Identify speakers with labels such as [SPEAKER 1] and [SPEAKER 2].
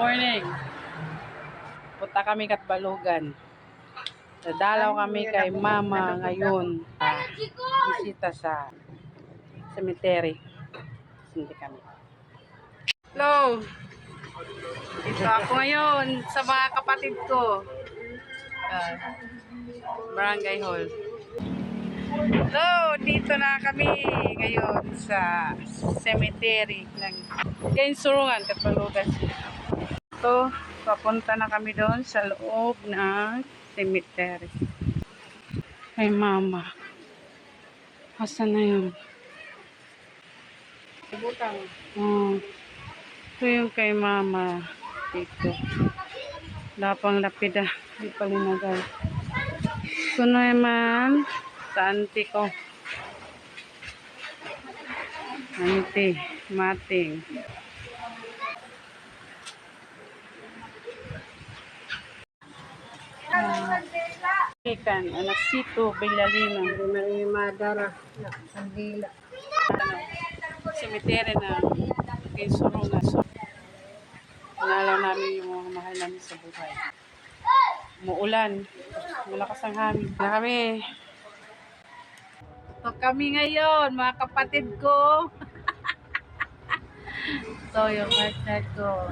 [SPEAKER 1] Morning. Punta kami Katbalugan. Dadalaw kami kay Mama ngayon. Bisita sa cemetery. Hindi kami. Hello. Dito ako ngayon sa mga kapatid ko. Barangay Hall. Hello, dito na kami ngayon sa cemetery ng Kainsurungan, Katbalugan. Ito, papunta na kami doon sa loob ng cemetery. Ay, Mama. Asan na yun? Ito yung kay Mama. Dito. Lapang lapida. Di palinagal. Ito naman sa auntie ko. Auntie, Mating. Ikan, anak Sito, Bilalino.
[SPEAKER 2] May madara na sandila.
[SPEAKER 1] Cemetery na Kainsurungan. So, nalaw namin yung mga mahal namin sa buhay. Umuulan. Malakas ang hangin. Na kami. Ito kami ngayon, mga kapatid ko. Ito yung partner ko.